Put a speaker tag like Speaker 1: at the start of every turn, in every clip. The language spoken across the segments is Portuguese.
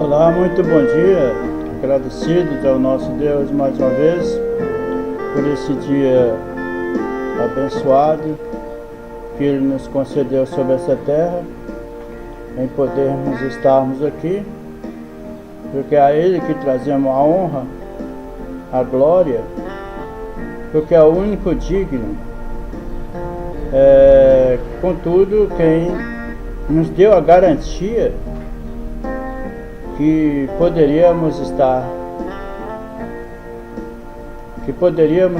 Speaker 1: Olá, muito bom dia, agradecidos ao nosso Deus mais uma vez por esse dia abençoado que Ele nos concedeu sobre essa terra, em podermos estarmos aqui, porque é a Ele que trazemos a honra, a glória, porque é o único digno, contudo quem nos deu a garantia que poderíamos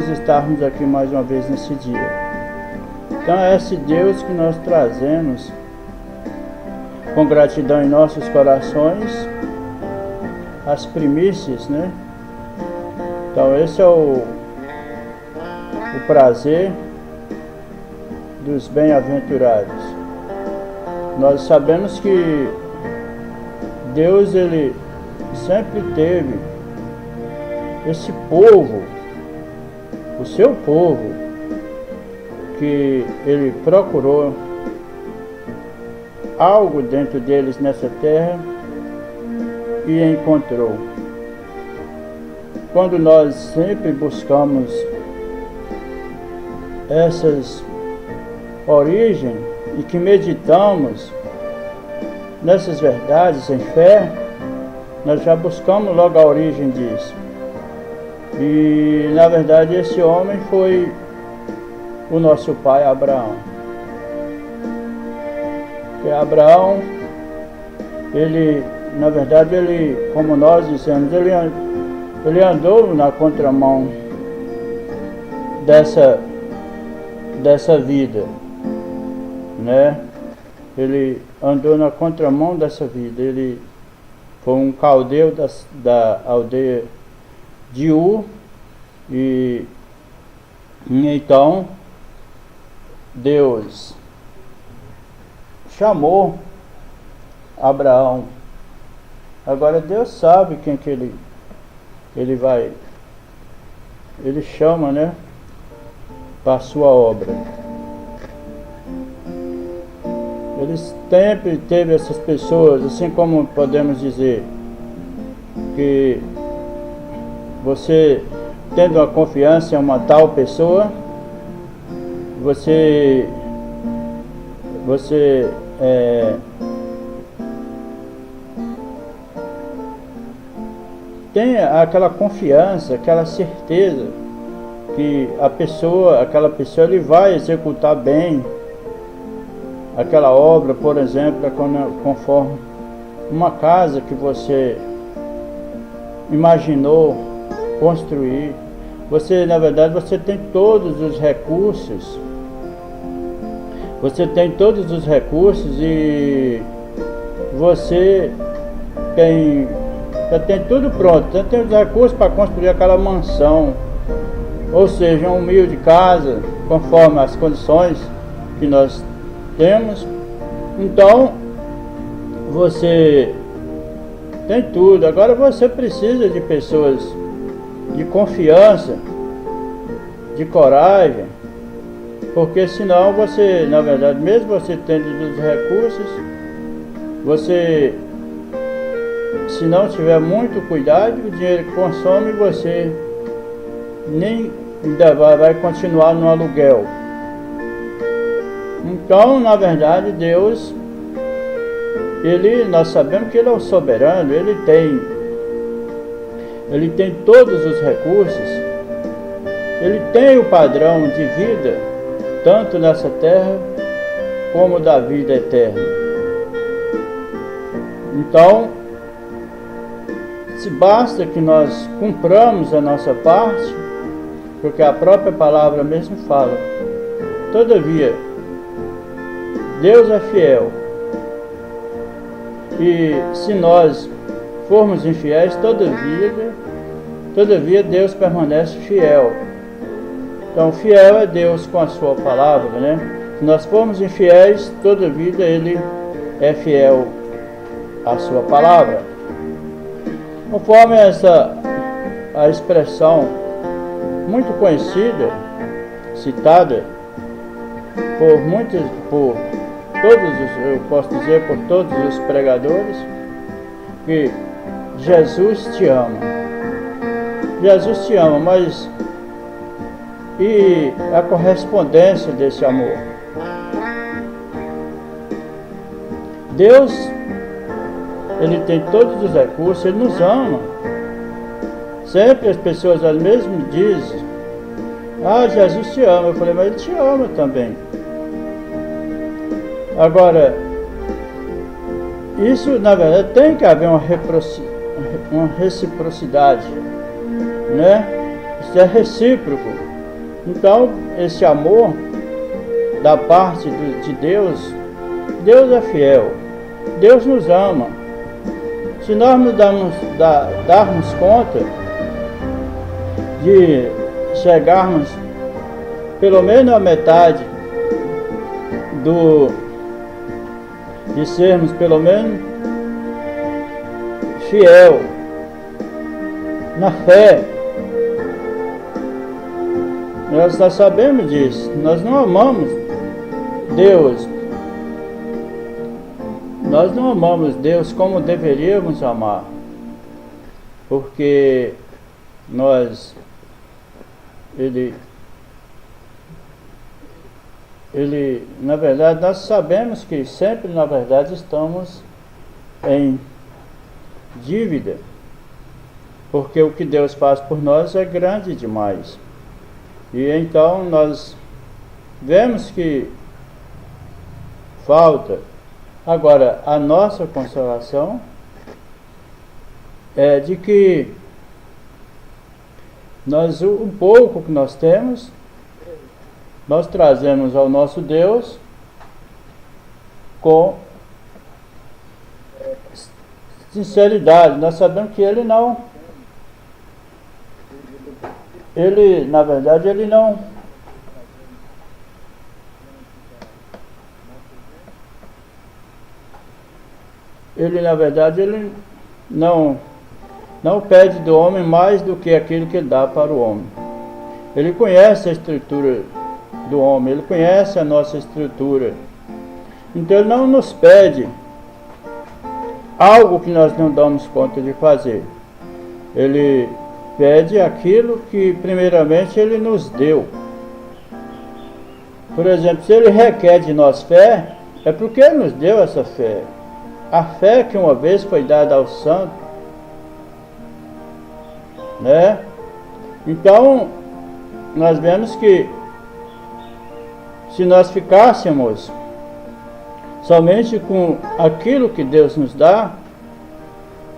Speaker 1: estarmos aqui mais uma vez nesse dia. Então é esse Deus que nós trazemos com gratidão em nossos corações, as primícias, né? Então esse é o prazer dos bem-aventurados. Nós sabemos que Deus, Ele sempre teve esse povo, o seu povo, que Ele procurou algo dentro deles nessa terra e encontrou. Quando nós sempre buscamos essas origens e que meditamos nessas verdades em fé, nós já buscamos logo a origem disso. E na verdade esse homem foi o nosso pai Abraão. Porque Abraão, ele, na verdade, ele, como nós dissemos, ele andou na contramão dessa vida, né? Ele andou na contramão dessa vida. Ele foi um caldeu da aldeia de Ur, e então Deus chamou Abraão. Agora Deus sabe quem que ele chama, né, para a sua obra. Ele sempre teve essas pessoas, assim como podemos dizer que você, tendo uma confiança em uma tal pessoa, você tem aquela confiança, aquela certeza que aquela pessoa ele vai executar bem aquela obra. Por exemplo, conforme uma casa que você imaginou construir. Você, na verdade, você tem todos os recursos. Você tem todos os recursos e você já tem tudo pronto. Você tem os recursos para construir aquela mansão, ou seja, uma humilde casa, conforme as condições que nós temos. Então, você tem tudo. Agora você precisa de pessoas de confiança, de coragem, porque senão você, na verdade, mesmo você tendo os recursos, você, se não tiver muito cuidado, o dinheiro que consome, você nem ainda vai continuar no aluguel. Então, na verdade, Deus, nós sabemos que Ele é o soberano, Ele tem todos os recursos, Ele tem o padrão de vida, tanto nessa terra como da vida eterna. Então, se basta que nós cumpramos a nossa parte, porque a própria palavra mesmo fala: todavia, Deus é fiel, e se nós formos infiéis, todavia Deus permanece fiel. Então, fiel é Deus com a sua palavra, né? Se nós formos infiéis, todavia Ele é fiel à sua palavra. Conforme a expressão muito conhecida, citada por todos os pregadores, que Jesus te ama. Jesus te ama, mas e a correspondência desse amor? Deus, Ele tem todos os recursos, Ele nos ama. Sempre as pessoas às mesmo dizem: ah, Jesus te ama. Eu falei: mas Ele te ama também. Agora, isso, na verdade, tem que haver uma reciprocidade, né? Isso é recíproco. Então, esse amor da parte de Deus, Deus é fiel, Deus nos ama. Se nós nos darmos conta de chegarmos pelo menos à metade de sermos pelo menos fiel na fé, nós já sabemos disso. Nós não amamos Deus, como deveríamos amar, porque na verdade, nós sabemos que sempre, na verdade, estamos em dívida, porque o que Deus faz por nós é grande demais. E então nós vemos que falta. Agora, a nossa consolação é de que o pouco que nós temos, nós trazemos ao nosso Deus com sinceridade. Nós sabemos que Ele, na verdade, Ele não pede do homem mais do que aquilo que Ele dá para o homem. Ele conhece a estrutura do homem, Ele conhece a nossa estrutura. Então Ele não nos pede algo que nós não damos conta de fazer. Ele pede aquilo que primeiramente Ele nos deu. Por exemplo, se Ele requer de nós fé, é porque Ele nos deu essa fé. A fé que uma vez foi dada ao santo, né? Então, nós vemos que se nós ficássemos somente com aquilo que Deus nos dá,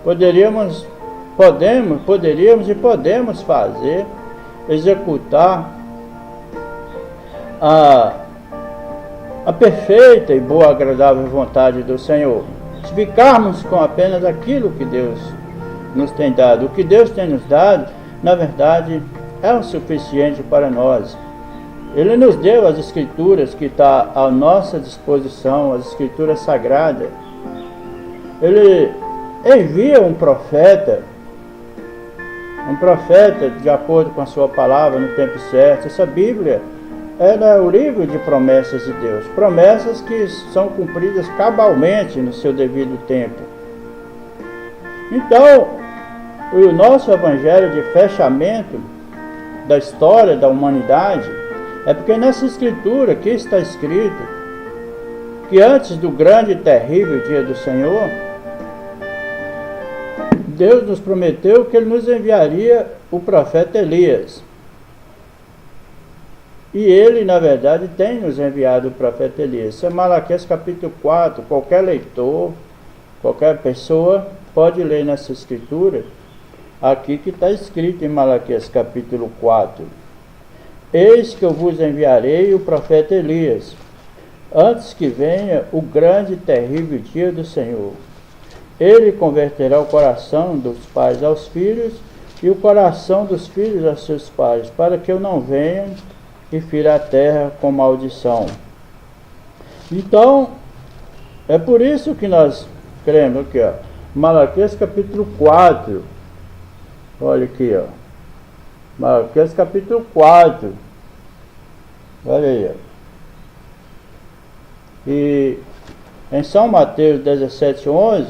Speaker 1: poderíamos poderíamos e podemos fazer, executar a perfeita e boa, agradável vontade do Senhor. Se ficarmos com apenas aquilo que Deus nos tem dado, o que Deus tem nos dado, na verdade, é o suficiente para nós. Ele nos deu as Escrituras que estão à nossa disposição, as Escrituras sagradas. Ele envia um profeta de acordo com a sua palavra no tempo certo. Essa Bíblia, ela é o livro de promessas de Deus, promessas que são cumpridas cabalmente no seu devido tempo. Então, o nosso evangelho de fechamento da história da humanidade é porque nessa escritura aqui está escrito que antes do grande e terrível dia do Senhor, Deus nos prometeu que Ele nos enviaria o profeta Elias. E Ele, na verdade, tem nos enviado o profeta Elias. Isso é Malaquias capítulo 4. Qualquer leitor, qualquer pessoa pode ler nessa escritura, aqui que está escrito em Malaquias capítulo 4. Eis que eu vos enviarei o profeta Elias, antes que venha o grande e terrível dia do Senhor. Ele converterá o coração dos pais aos filhos e o coração dos filhos aos seus pais, para que eu não venha e fira a terra com maldição. Então, é por isso que nós cremos aqui, ó, Malaquias capítulo 4. Olha aqui, ó. Malaquias capítulo 4. Olha aí, ó. E em São Mateus 17:11,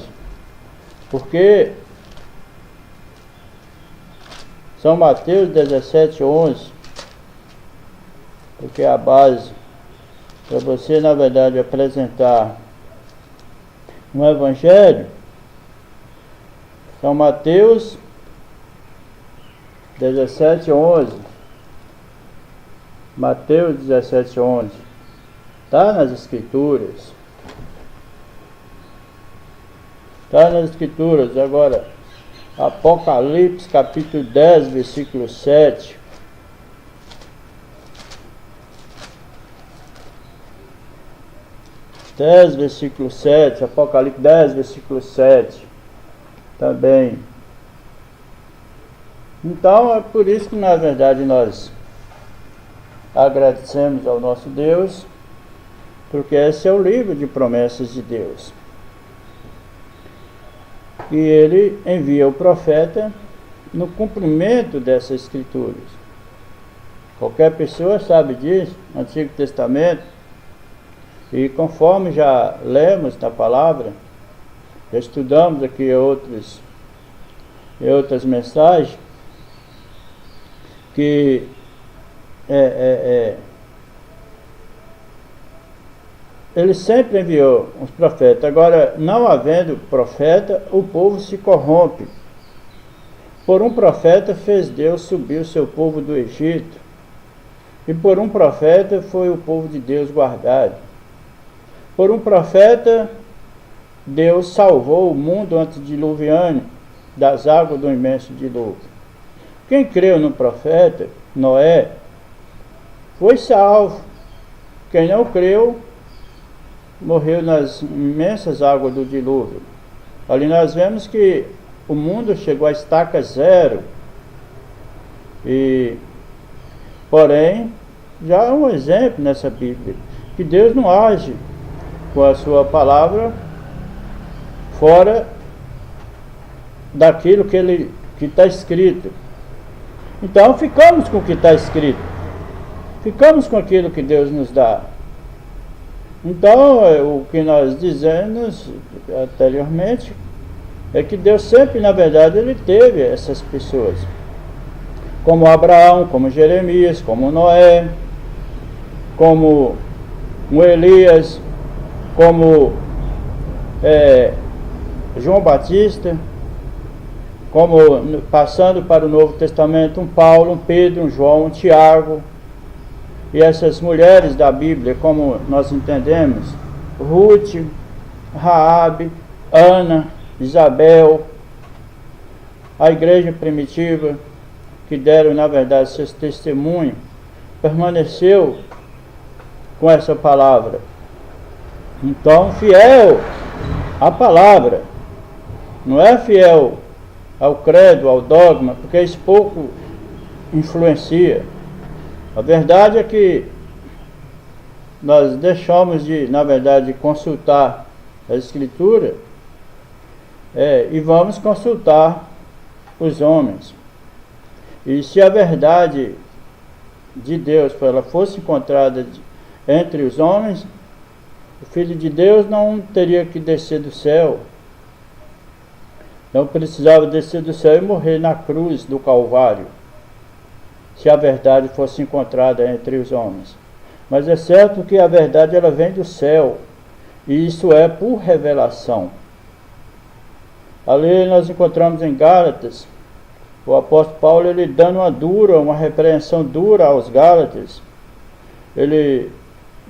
Speaker 1: porque São Mateus 17:11, porque é a base para você, na verdade, apresentar um evangelho. São Mateus 17:11. Mateus 17:11. Está nas Escrituras. Está nas Escrituras. Agora, Apocalipse capítulo 10, versículo 7. Versículo 7, Apocalipse 10, versículo 7, também. Então, é por isso que, na verdade, nós agradecemos ao nosso Deus, porque esse é o livro de promessas de Deus. E Ele envia o profeta no cumprimento dessas Escrituras. Qualquer pessoa sabe disso, no Antigo Testamento. E conforme já lemos na palavra, já estudamos aqui outras mensagens, que Ele sempre enviou os profetas. Agora, não havendo profeta, o povo se corrompe. Por um profeta fez Deus subir o seu povo do Egito, e por um profeta foi o povo de Deus guardado. Por um profeta, Deus salvou o mundo antediluviano das águas do imenso dilúvio. Quem creu no profeta, Noé, foi salvo. Quem não creu, morreu nas imensas águas do dilúvio. Ali nós vemos que o mundo chegou à estaca zero. Porém, já há um exemplo nessa Bíblia, que Deus não age com a sua palavra fora daquilo que está escrito. Então ficamos com o que está escrito, ficamos com aquilo que Deus nos dá. Então o que nós dizemos anteriormente é que Deus sempre, na verdade, Ele teve essas pessoas, como Abraão, como Jeremias, como Noé, como Elias, como João Batista, como, passando para o Novo Testamento, um Paulo, um Pedro, um João, um Tiago, e essas mulheres da Bíblia, como nós entendemos, Ruth, Raabe, Ana, Isabel, a igreja primitiva, que deram, na verdade, seus testemunhos, permaneceu com essa palavra. Então, fiel à palavra, não é fiel ao credo, ao dogma, porque isso pouco influencia. A verdade é que nós deixamos de, na verdade, consultar a Escritura e vamos consultar os homens. E se a verdade de Deus ela fosse encontrada entre os homens, o Filho de Deus não teria que descer do céu, não precisava descer do céu e morrer na cruz do Calvário, se a verdade fosse encontrada entre os homens. Mas é certo que a verdade ela vem do céu, e isso é por revelação. Ali nós encontramos em Gálatas, o apóstolo Paulo ele dando uma repreensão dura aos Gálatas. Ele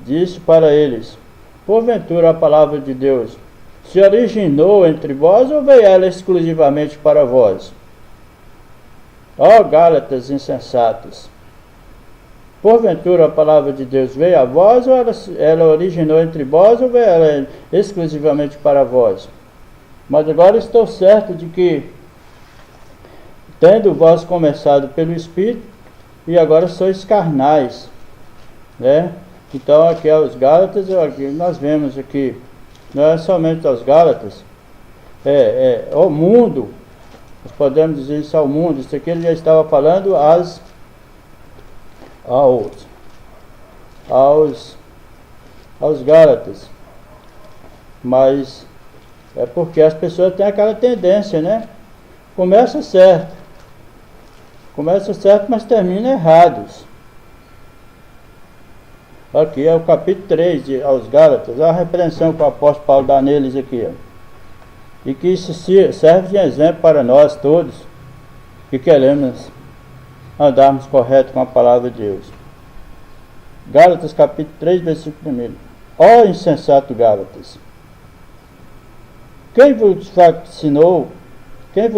Speaker 1: disse para eles: porventura a palavra de Deus se originou entre vós ou veio ela exclusivamente para vós? Ó Gálatas insensatos! Porventura a palavra de Deus veio a vós ou ela originou entre vós ou veio ela exclusivamente para vós? Mas agora estou certo de que, tendo vós começado pelo Espírito, e agora sois carnais, né? Então aqui aos Gálatas, aqui nós vemos aqui, não é somente aos Gálatas, ao mundo, nós podemos dizer isso ao mundo. Isso aqui ele já estava falando aos Gálatas, mas é porque as pessoas têm aquela tendência, né? Começa certo, mas termina errados. Aqui é o capítulo 3 aos Gálatas, a repreensão que o apóstolo Paulo dá neles aqui, ó. E que isso serve de exemplo para nós todos que queremos andarmos correto com a palavra de Deus. Gálatas capítulo 3, versículo 1. Ó insensato Gálatas, quem vos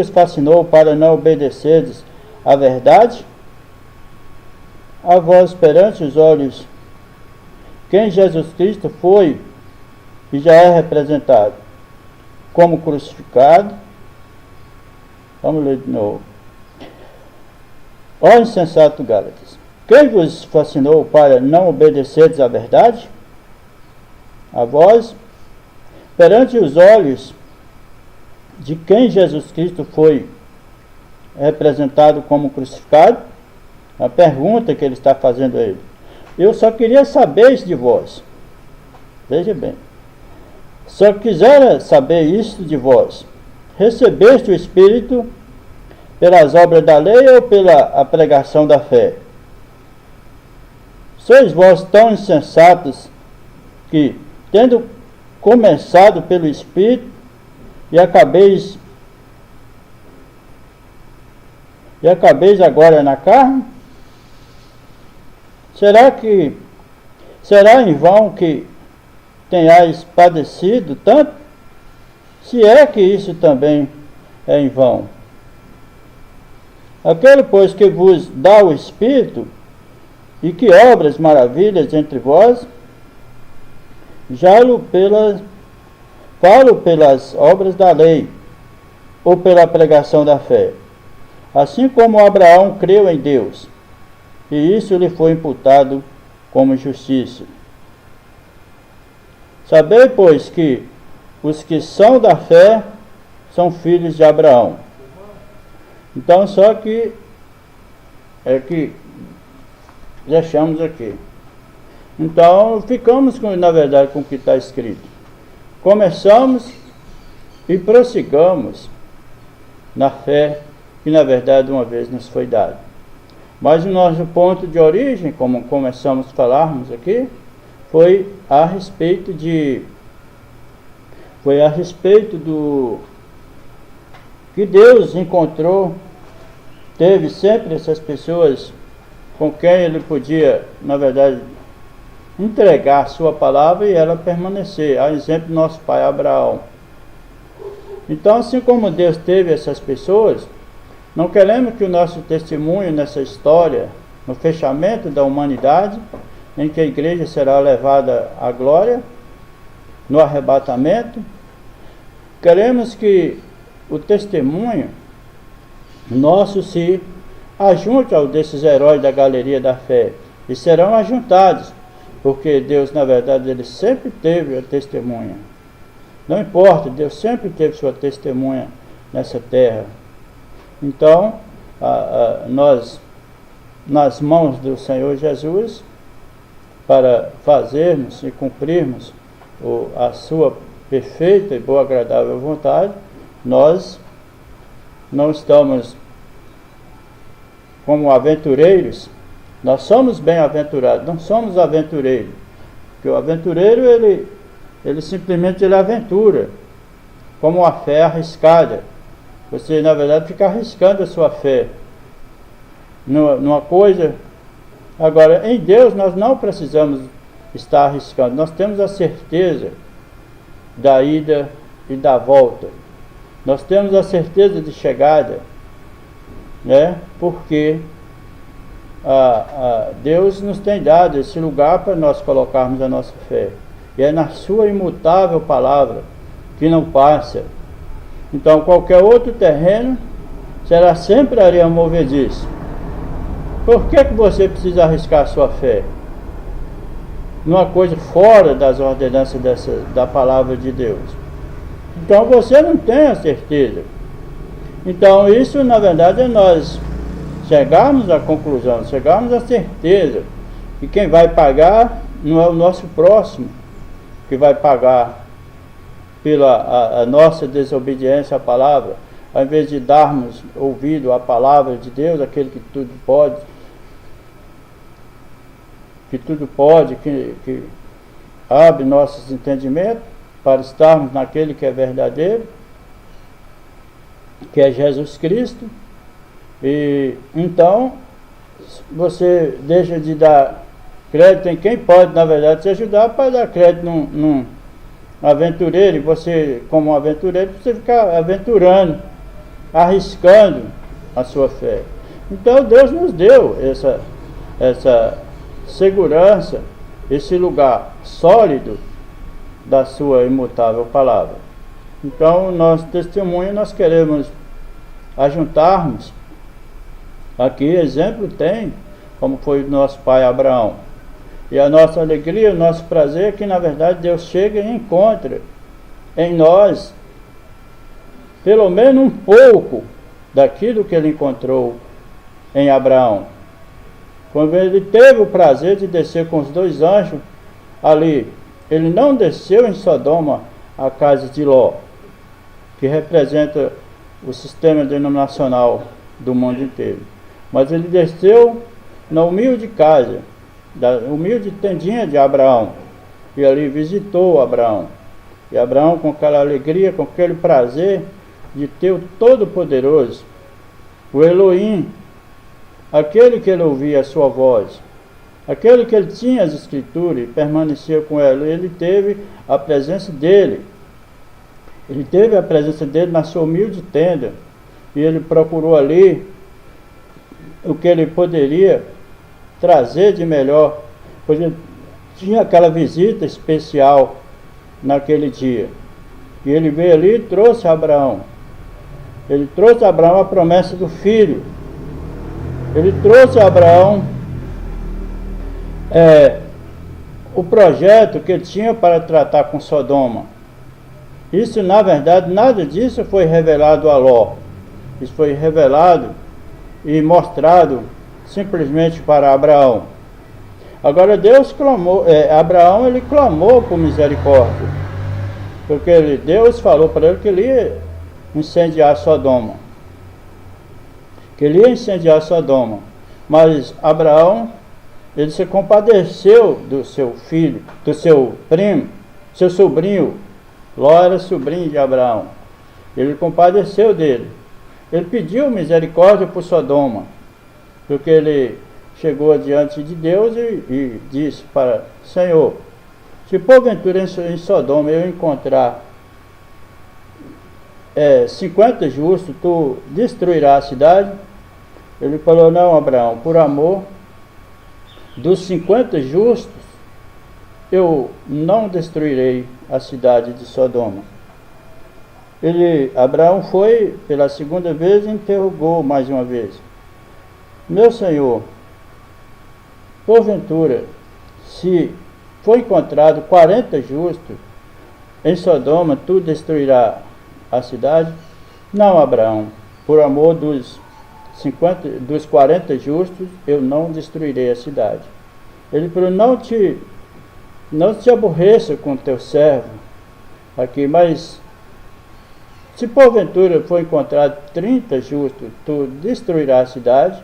Speaker 1: fascinou para não obedecerdes à verdade? A vós perante os olhos, quem Jesus Cristo foi e já é representado como crucificado. Vamos ler de novo. Ó insensato Gálatas, quem vos fascinou para não obedecerdes à verdade? A vós, perante os olhos de quem Jesus Cristo foi representado como crucificado? A pergunta que ele está fazendo a ele. Eu só queria saber isso de vós. Veja bem. Só quisera saber isso de vós. Recebeste o Espírito pelas obras da lei ou pela pregação da fé? Sois vós tão insensatos que, tendo começado pelo Espírito, e acabeis agora na carne? Será em vão que tenhais padecido tanto? Se é que isso também é em vão. Aquele, pois, que vos dá o Espírito, e que obras maravilhas entre vós, falo pelas obras da lei, ou pela pregação da fé. Assim como Abraão creu em Deus, e isso lhe foi imputado como justiça. Sabei, pois, que os que são da fé são filhos de Abraão. Então, só que deixamos aqui. Então, ficamos, na verdade, com o que está escrito. Começamos e prossigamos na fé que, na verdade, uma vez nos foi dada. Mas o nosso ponto de origem, como começamos a falarmos aqui, foi a respeito do que Deus encontrou, teve sempre essas pessoas com quem ele podia, na verdade, entregar a sua palavra e ela permanecer, a exemplo do nosso pai Abraão. Então, assim como Deus teve essas pessoas, Não queremos que o nosso testemunho nessa história, no fechamento da humanidade, em que a igreja será levada à glória, no arrebatamento, queremos que o testemunho nosso se ajunte ao desses heróis da galeria da fé, e serão ajuntados, porque Deus, na verdade, Ele sempre teve a testemunha. Não importa, Deus sempre teve sua testemunha nessa terra. Então, nós, nas mãos do Senhor Jesus, para fazermos e cumprirmos a sua perfeita e boa agradável vontade, nós não estamos como aventureiros. Nós somos bem-aventurados, não somos aventureiros. Porque o aventureiro, ele simplesmente ele aventura, como a fé arriscada. Você, na verdade, fica arriscando a sua fé numa coisa. Agora, em Deus, nós não precisamos estar arriscando. Nós temos a certeza da ida e da volta. Nós temos a certeza de chegada, né? Porque Deus nos tem dado esse lugar para nós colocarmos a nossa fé. E é na sua imutável palavra que não passa. Então qualquer outro terreno será sempre areia movediça. Por que você precisa arriscar a sua fé numa coisa fora das ordenanças da palavra de Deus? Então você não tem a certeza. Então isso, na verdade, é nós chegarmos à conclusão, chegarmos à certeza que quem vai pagar não é o nosso próximo, que vai pagar pela a nossa desobediência à palavra, ao invés de darmos ouvido à palavra de Deus, aquele que tudo pode, que abre nossos entendimentos para estarmos naquele que é verdadeiro, que é Jesus Cristo. E então você deixa de dar crédito em quem pode, na verdade, te ajudar, para dar crédito num aventureiro. E você, como um aventureiro, você fica aventurando, arriscando a sua fé. Então Deus nos deu essa segurança, esse lugar sólido da sua imutável palavra. Então, nosso testemunho, nós queremos ajuntarmos. Aqui exemplo tem, como foi o nosso pai Abraão. E a nossa alegria, o nosso prazer é que, na verdade, Deus chega e encontra em nós pelo menos um pouco daquilo que Ele encontrou em Abraão. Quando Ele teve o prazer de descer com os 2 anjos ali, Ele não desceu em Sodoma, a casa de Ló, que representa o sistema denominacional do mundo inteiro. Mas Ele desceu na humilde casa, da humilde tendinha de Abraão, e ali visitou Abraão. E Abraão, com aquela alegria, com aquele prazer de ter o Todo-Poderoso, o Elohim, aquele que ele ouvia a sua voz, aquele que ele tinha as escrituras e permanecia com ela, ele teve a presença dele. Ele teve a presença dele na sua humilde tenda, e ele procurou ali o que ele poderia trazer de melhor, pois ele tinha aquela visita especial naquele dia. E ele veio ali e trouxe a Abraão. Ele trouxe a Abraão a promessa do filho. Ele trouxe a Abraão o projeto que ele tinha para tratar com Sodoma. Isso, na verdade, nada disso foi revelado a Ló. Isso foi revelado e mostrado simplesmente para Abraão. Agora Deus clamou, Abraão ele clamou por misericórdia, porque Deus falou para ele que ele ia incendiar Sodoma. Que ele ia incendiar Sodoma. Mas Abraão, ele se compadeceu do seu filho, do seu primo, seu sobrinho. Ló era sobrinho de Abraão. Ele compadeceu dele. Ele pediu misericórdia por Sodoma, porque ele chegou diante de Deus e disse para Senhor, se porventura em Sodoma eu encontrar 50 justos, tu destruirás a cidade? Ele falou, não, Abraão, por amor dos 50 justos, eu não destruirei a cidade de Sodoma. Abraão foi pela segunda vez e interrogou mais uma vez, meu Senhor, porventura, se for encontrado 40 justos em Sodoma, tu destruirás a cidade? Não, Abraão, por amor dos 40 justos, eu não destruirei a cidade. Ele falou, não te aborreça com teu servo aqui, mas se porventura for encontrado 30 justos, tu destruirás a cidade?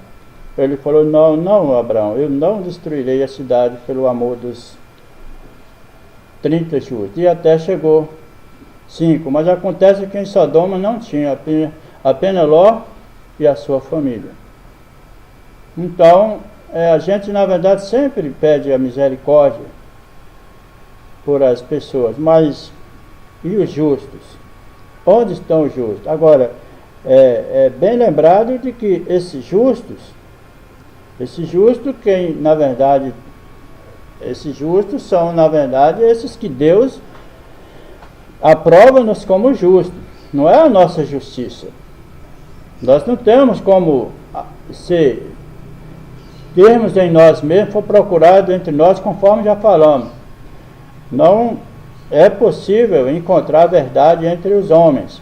Speaker 1: Ele falou, não, Abraão, eu não destruirei a cidade pelo amor dos 30 justos. E até chegou 5, mas acontece que em Sodoma não tinha, apenas Ló e a sua família. Então, a gente na verdade sempre pede a misericórdia por as pessoas, mas e os justos? Onde estão os justos? Agora, é bem lembrado de que esses justos, quem na verdade, esses justos são na verdade esses que Deus aprova-nos como justos, não é a nossa justiça. Nós não temos como termos em nós mesmos, for procurado entre nós, conforme já falamos. Não é possível encontrar a verdade entre os homens,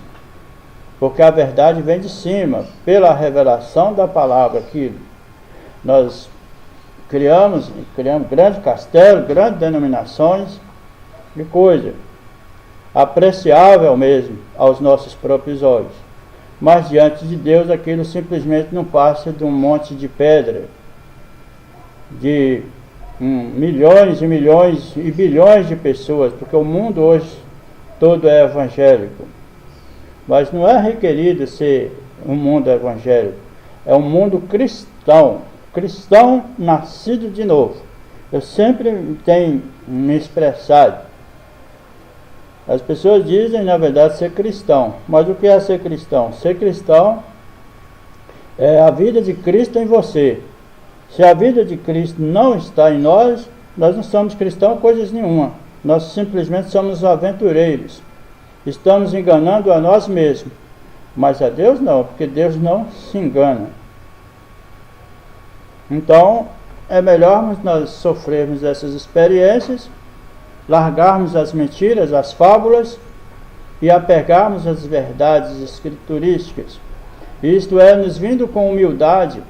Speaker 1: porque a verdade vem de cima, pela revelação da palavra, que nós criamos grandes castelos, grandes denominações de coisa, apreciável mesmo aos nossos próprios olhos. Mas diante de Deus aquilo simplesmente não passa de um monte de pedra, de milhões e milhões e bilhões de pessoas, porque o mundo hoje todo é evangélico. Mas não é requerido ser um mundo evangélico, é um mundo cristão, cristão nascido de novo. Eu sempre tenho me expressado. As pessoas dizem, na verdade, ser cristão. Mas o que é ser cristão? Ser cristão é a vida de Cristo em você. Se a vida de Cristo não está em nós, nós não somos cristãos coisas nenhuma. Nós simplesmente somos aventureiros. Estamos enganando a nós mesmos. Mas a Deus não, porque Deus não se engana. Então, é melhor nós sofrermos essas experiências, largarmos as mentiras, as fábulas e apegarmos às verdades escriturísticas. Isto é, nos vindo com humildade,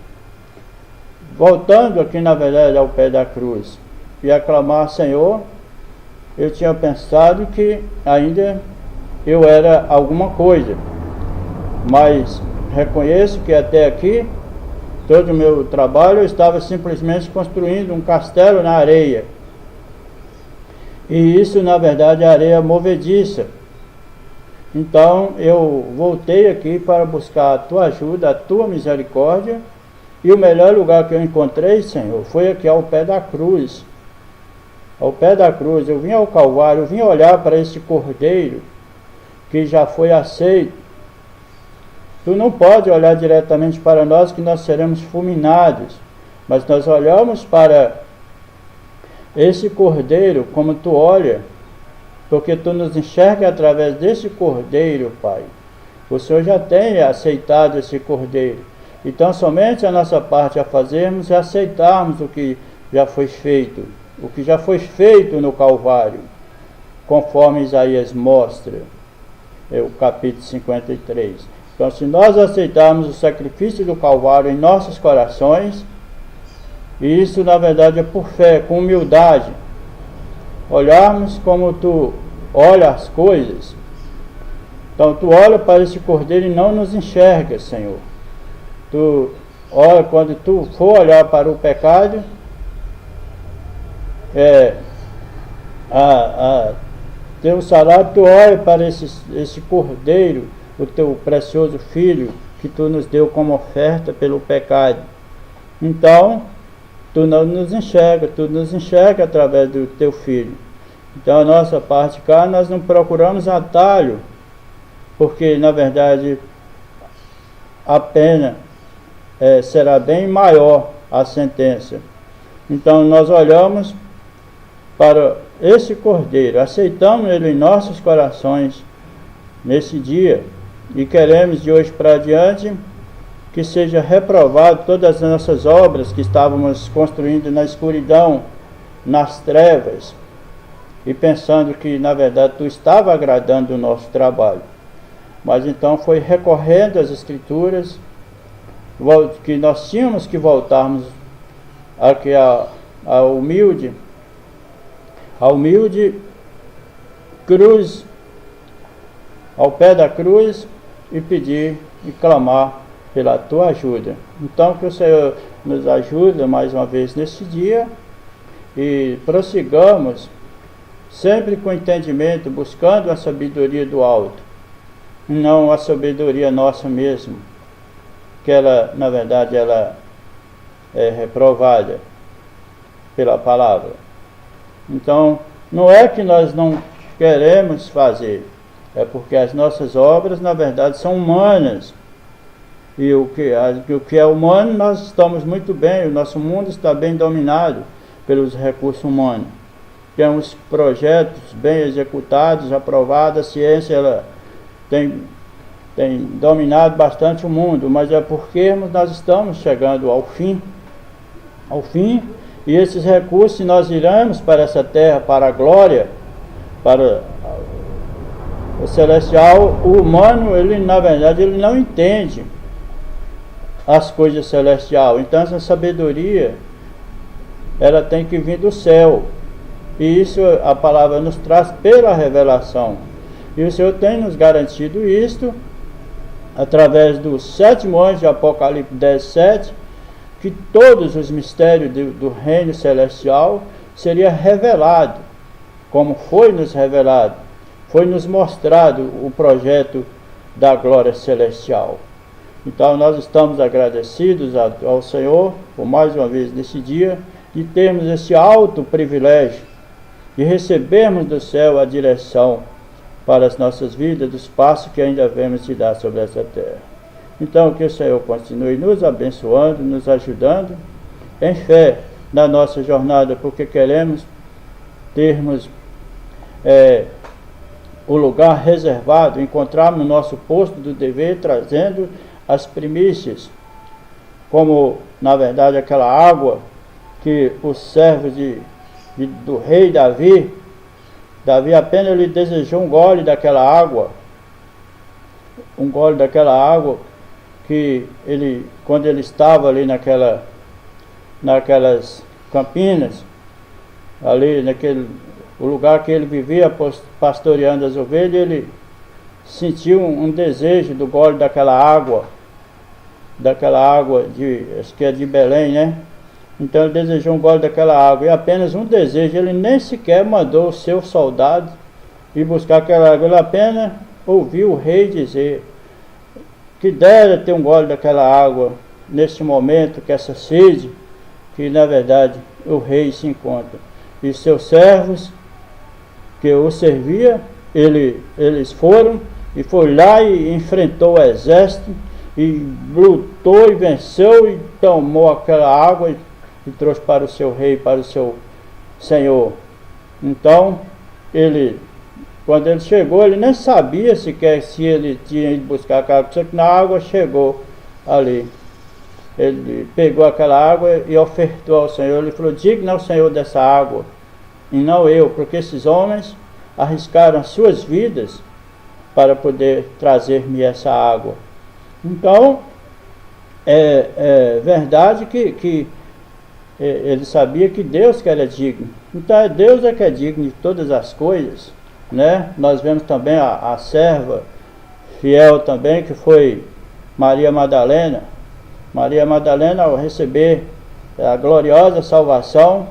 Speaker 1: voltando aqui na verdade ao pé da cruz e aclamar, Senhor, eu tinha pensado que ainda eu era alguma coisa, mas reconheço que até aqui todo o meu trabalho eu estava simplesmente construindo um castelo na areia. E isso, na verdade, é areia movediça. Então, eu voltei aqui para buscar a tua ajuda, a tua misericórdia. E o melhor lugar que eu encontrei, Senhor, foi aqui ao pé da cruz. Ao pé da cruz, eu vim ao Calvário, eu vim olhar para esse cordeiro que já foi aceito. Tu não pode olhar diretamente para nós, que nós seremos fulminados. Mas nós olhamos para esse cordeiro como tu olha, porque tu nos enxerga através desse cordeiro, Pai. O Senhor já tem aceitado esse cordeiro. Então somente a nossa parte a fazermos é aceitarmos o que já foi feito. O que já foi feito no Calvário, conforme Isaías mostra, é o capítulo 53. Então se nós aceitarmos o sacrifício do Calvário em nossos corações, e isso na verdade é por fé, com humildade, olharmos como tu olha as coisas. Então tu olha para esse cordeiro e não nos enxerga, Senhor. Tu olha, quando tu for olhar para o pecado, teu salário, tu olha para esse cordeiro, o teu precioso filho, que tu nos deu como oferta pelo pecado. Então tu não nos enxerga, tu nos enxerga através do teu filho. Então a nossa parte cá, nós não procuramos atalho porque na verdade a pena será bem maior a sentença. Então nós olhamos para esse Cordeiro, aceitamos ele em nossos corações nesse dia e queremos de hoje para diante que seja reprovado todas as nossas obras que estávamos construindo na escuridão, nas trevas, e pensando que na verdade tu estava agradando o nosso trabalho. Mas então foi recorrendo às Escrituras que nós tínhamos que voltarmos aqui a humilde cruz, ao pé da cruz, e pedir e clamar pela tua ajuda. Então que o Senhor nos ajude mais uma vez nesse dia e prossigamos sempre com entendimento, buscando a sabedoria do alto, não a sabedoria nossa mesmo, que ela, na verdade, ela é reprovada pela palavra. Então, não é que nós não queremos fazer, é porque as nossas obras, na verdade, são humanas. E o que é humano, nós estamos muito bem, o nosso mundo está bem dominado pelos recursos humanos. Temos projetos bem executados, aprovados, a ciência ela tem dominado bastante o mundo, mas é porque nós estamos chegando ao fim, e esses recursos, nós iremos para essa terra, para a glória, para o celestial. O humano, ele na verdade, ele não entende as coisas celestiais. Então essa sabedoria, ela tem que vir do céu, e isso a palavra nos traz pela revelação, e o Senhor tem nos garantido isto através do 7º anjo de Apocalipse 10:7, que todos os mistérios do reino celestial seria revelado, como foi nos revelado, foi nos mostrado o projeto da glória celestial. Então nós estamos agradecidos ao Senhor por mais uma vez nesse dia, de termos esse alto privilégio de recebermos do céu a direção para as nossas vidas, dos passos que ainda devemos te dar sobre essa terra. Então que o Senhor continue nos abençoando, nos ajudando em fé na nossa jornada, porque queremos termos o lugar reservado, encontrarmos no nosso posto do dever, trazendo as primícias, como na verdade aquela água que os servos do rei Davi apenas ele desejou um gole daquela água, que ele, quando ele estava ali naquelas campinas, ali o lugar que ele vivia pastoreando as ovelhas, ele sentiu um desejo do gole daquela água acho que é de Belém, né? Então ele desejou um gole daquela água, e apenas um desejo, ele nem sequer mandou o seu soldado ir buscar aquela água, ele apenas ouviu o rei dizer que dera ter um gole daquela água nesse momento, que essa sede, que na verdade o rei se encontra. E seus servos que o servia, eles foram, e foi lá e enfrentou o exército, e lutou e venceu, e tomou aquela água e trouxe para o seu rei, para o seu senhor. Então, quando ele chegou, ele nem sabia sequer se ele tinha ido buscar aquela água, só que na água chegou ali. Ele pegou aquela água e ofertou ao Senhor. Ele falou: digno é o Senhor dessa água, e não eu, porque esses homens arriscaram as suas vidas para poder trazer-me essa água. Então, é verdade que ele sabia que Deus que era digno. Então Deus é que é digno de todas as coisas, né? Nós vemos também a serva fiel também, que foi Maria Madalena. Maria Madalena, ao receber a gloriosa salvação,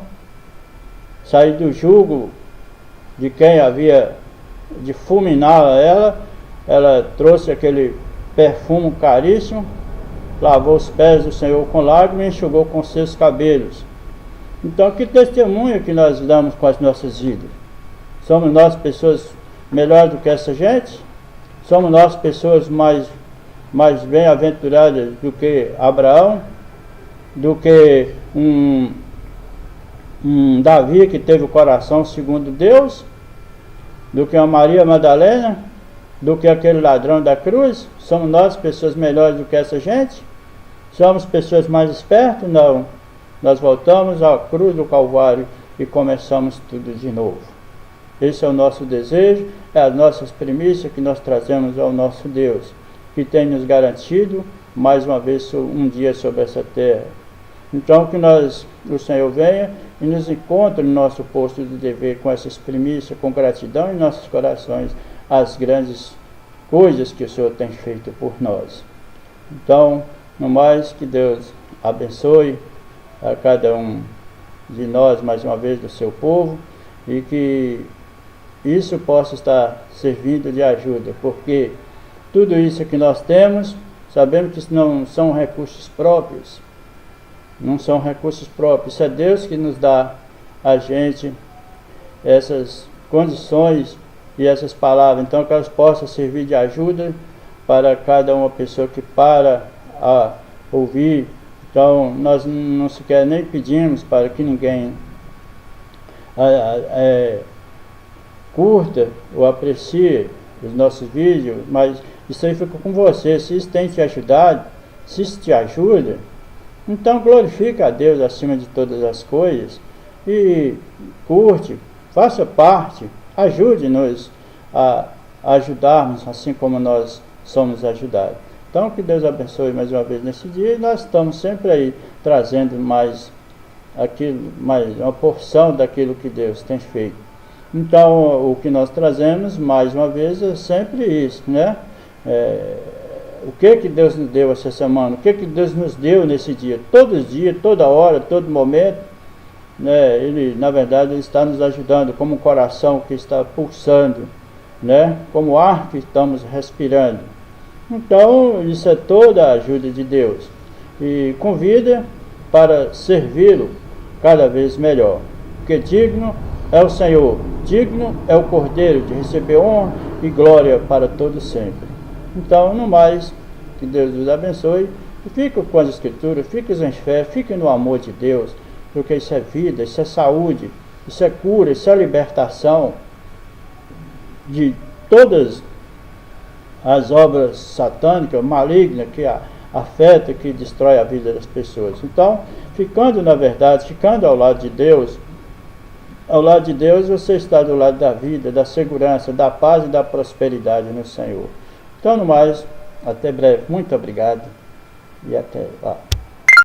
Speaker 1: sair do jugo de quem havia de fulminar ela trouxe aquele perfume caríssimo, lavou os pés do Senhor com lágrimas e enxugou com seus cabelos. Então, que testemunho que nós damos com as nossas vidas? Somos nós pessoas melhores do que essa gente? Somos nós pessoas mais bem-aventuradas do que Abraão, do que um Davi que teve o coração segundo Deus, do que uma Maria Madalena, do que aquele ladrão da cruz? Somos nós pessoas melhores do que essa gente? Somos pessoas mais espertas? Não. Nós voltamos à cruz do Calvário e começamos tudo de novo. Esse é o nosso desejo, é as nossas primícias que nós trazemos ao nosso Deus, que tem nos garantido mais uma vez um dia sobre essa terra. Então que o Senhor venha e nos encontre no nosso posto de dever com essas primícias, com gratidão em nossos corações, as grandes coisas que o Senhor tem feito por nós. Então, no mais, que Deus abençoe a cada um de nós, mais uma vez, do seu povo, e que isso possa estar servindo de ajuda, porque tudo isso que nós temos, sabemos que não são recursos próprios, não são recursos próprios, isso é Deus que nos dá a gente essas condições e essas palavras, então que elas possam servir de ajuda para cada uma pessoa que para a ouvir. Então nós não sequer nem pedimos para que ninguém curta ou aprecie os nossos vídeos, mas isso aí fica com você. Se isso tem te ajudado, se isso te ajuda, então glorifica a Deus acima de todas as coisas e curte, faça parte, ajude-nos a ajudarmos assim como nós somos ajudados. Então que Deus abençoe mais uma vez nesse dia, e nós estamos sempre aí trazendo mais uma porção daquilo que Deus tem feito. Então o que nós trazemos mais uma vez é sempre isso, né? O que Deus nos deu essa semana, o que Deus nos deu nesse dia, todos os dias, toda hora, todo momento, né? Ele, na verdade, ele está nos ajudando como um coração que está pulsando, né? Como o ar que estamos respirando. Então, isso é toda a ajuda de Deus, e convida para servi-lo cada vez melhor, porque digno é o Senhor, digno é o Cordeiro de receber honra e glória para todo sempre. Então, no mais, que Deus nos abençoe, e fique com as Escrituras, fique em fé, fique no amor de Deus, porque isso é vida, isso é saúde, isso é cura, isso é libertação de todas as obras satânicas, malignas, que afetam, que destrói a vida das pessoas. Então, ficando na verdade, ficando ao lado de Deus você está do lado da vida, da segurança, da paz e da prosperidade no Senhor. Então, no mais, até breve. Muito obrigado e até lá.